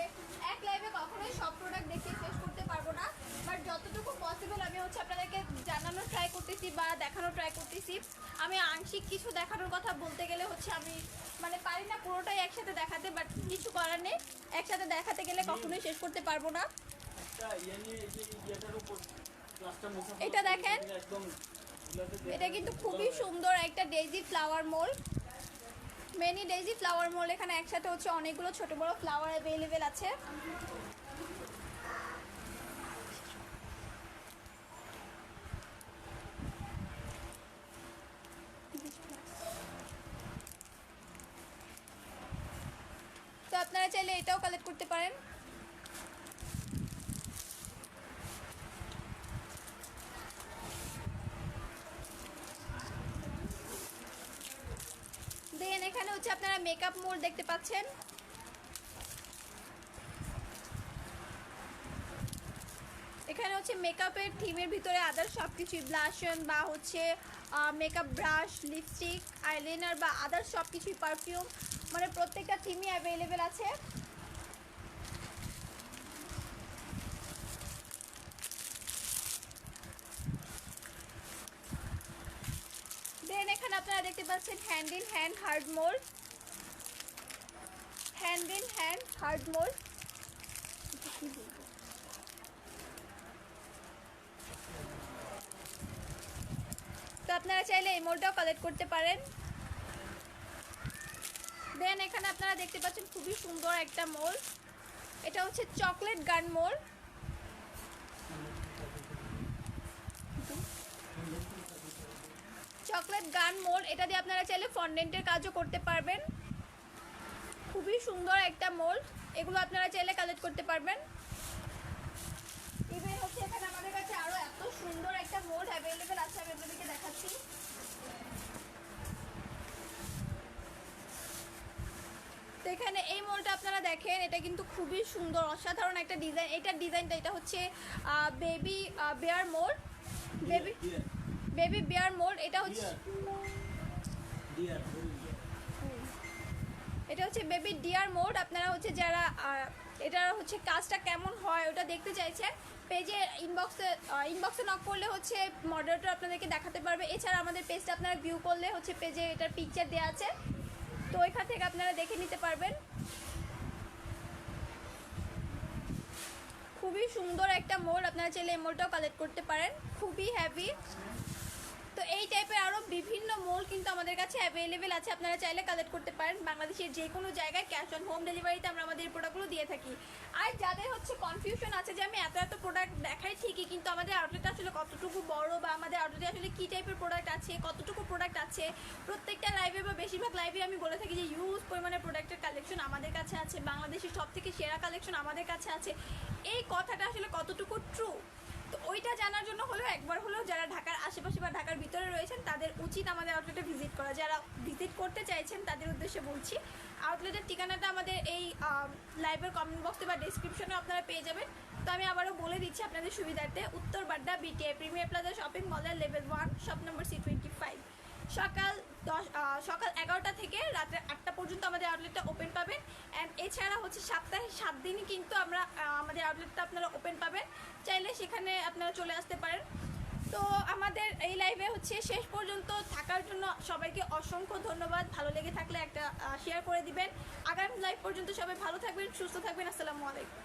এক লাইভে কখনোই সব প্রোডাক্ট দেখিয়ে শেষ করতে পারবো না, বাট যতটুকু পসিবল আমি হচ্ছে আপনাদেরকে জানানোর ট্রাই করতেছি বা দেখানোর ট্রাই করতেছি। আমি আংশিক কিছু দেখানোর কথা বলতে গেলে হচ্ছে আমি মানে পারি না পুরোটাই একসাথে দেখাতে, বাট কিছু করার নেই, একসাথে দেখাতে গেলে কখনোই শেষ করতে পারবো না। এটা দেখেন, এটা কিন্তু খুবই সুন্দর একটা daisy flower mould, many daisy flower mould. এখানে একসাথে হচ্ছে অনেকগুলো ছোট বড় ফ্লাওয়ার অ্যাভেলেবেল আছে। তো আপনারা চাইলে এটাও কালেক্ট করতে পারেন। দেন এখানে হচ্ছে আপনারা মেকআপ মোল্ড দেখতে পাচ্ছেন। এখানে হচ্ছে মেকআপের থিমের ভিতরে আদার সব কিছুই, ব্লাশন বা হচ্ছে মেকআপ ব্রাশ, লিপস্টিক, আইলাইনার বা আদার সব কিছুই, পারফিউম, মানে প্রত্যেকটা থিমই অ্যাভেলেবেল আছে। দেন এখানে আপনারা দেখতে পাচ্ছেন hand in hand hard mould, hand in hand hard mould. তো আপনারা চাইলে এই মোল্ডটাও কালেক্ট করতে পারেন। দেন এখানে আপনারা দেখতে পাচ্ছেন খুবই সুন্দর একটা মোল্ড, এটা হচ্ছে চকলেট গান মোল্ড। চকলেট গান মোল্ড, এটা দিয়ে আপনারা চাইলে ফন্ডেন্টের কাজও করতে পারবেন। খুবই সুন্দর একটা মোল্ড, এগুলো আপনারা চাইলে কালেক্ট করতে পারবেন। ইভেন হচ্ছে এখানে আমাদের কাছে আরো এত সুন্দর একটা মোল্ড অ্যাভেলেবেল আছে, আমি আপনাদেরকে দেখাচ্ছি। তো এখানে এই মোল্ডটা আপনারা দেখেন, এটা কিন্তু খুবই সুন্দর অসাধারণ একটা ডিজাইন। এটার ডিজাইনটা এটা হচ্ছে baby bear mould, baby bear mould. এটা হচ্ছে বেবি ডিয়ার মোড। আপনারা হচ্ছে যারা এটা হচ্ছে কাজটা কেমন হয় ওটা দেখতে চাইছেন, পেজে ইনবক্সে নক করলে হচ্ছে মডারেটর আপনাদেরকে দেখাতে পারবে। এছাড়া আমাদের পেজটা আপনারা ভিউ করলে হচ্ছে পেজে এটার পিকচার দেওয়া আছে, তো ওইখান থেকে আপনারা দেখে নিতে পারবেন। খুবই সুন্দর একটা মোড, আপনারা চাইলে এই মোডটাও কালেক্ট করতে পারেন, খুবই হ্যাভি। তো এই টাইপের আরও বিভিন্ন মোল্ড কিন্তু আমাদের কাছে অ্যাভেলেবেল আছে, আপনারা চাইলে কালেক্ট করতে পারেন। বাংলাদেশের যে কোনো জায়গায় ক্যাশ অন হোম ডেলিভারিতে আমরা আমাদের প্রোডাক্টগুলো দিয়ে থাকি। আর যাদের হচ্ছে কনফিউশন আছে যে আমি এত প্রোডাক্ট দেখাই ঠিকই, কিন্তু আমাদের আউটলেট আসলে কতটুকু বড় বা আমাদের আউটলেটে আসলে কী টাইপের প্রোডাক্ট আছে, কতটুকু প্রোডাক্ট আছে, প্রত্যেকটা লাইভে বা বেশিরভাগ লাইভে আমি বলে থাকি যে হিউজ পরিমাণে প্রোডাক্টের কালেকশন আমাদের কাছে আছে, বাংলাদেশের সব থেকে সেরা কালেকশন আমাদের কাছে আছে। এই কথাটা আসলে কতটুকু ট্রু, তো ওইটা জানার জন্য হলেও একবার হলেও যারা ঢাকার আশেপাশে বা ঢাকার ভিতরে রয়েছেন তাদের উচিত আমাদের আউটলেটে ভিজিট করা। যারা ভিজিট করতে চাইছেন তাদের উদ্দেশ্যে বলছি, আউটলেটের ঠিকানাটা আমাদের এই লাইভের কমেন্ট বক্সে বা ডিসক্রিপশনে আপনারা পেয়ে যাবেন। তো আমি আবারও বলে দিচ্ছি আপনাদের সুবিধার্থে, উত্তর Badda BTI premier plaza shopping মলের লেভেল 1 শপ নম্বর C25, সকাল 11টা থেকে রাত্রে 8টা পর্যন্ত আমাদের আউটলেটটা ওপেন পাবেন। অ্যান্ড এছাড়া হচ্ছে সপ্তাহে 7 দিনই কিন্তু আমরা আমাদের আউটলেটটা আপনারা ওপেন পাবেন, চাইলে সেখানে আপনারা চলে আসতে পারেন। তো আমাদের এই লাইভে হচ্ছে শেষ পর্যন্ত থাকার জন্য সবাইকে অসংখ্য ধন্যবাদ। ভালো লেগে থাকলে একটা শেয়ার করে দিবেন। আগামী লাইভ পর্যন্ত সবাই ভালো থাকবেন, সুস্থ থাকবেন। আসসালামু আলাইকুম।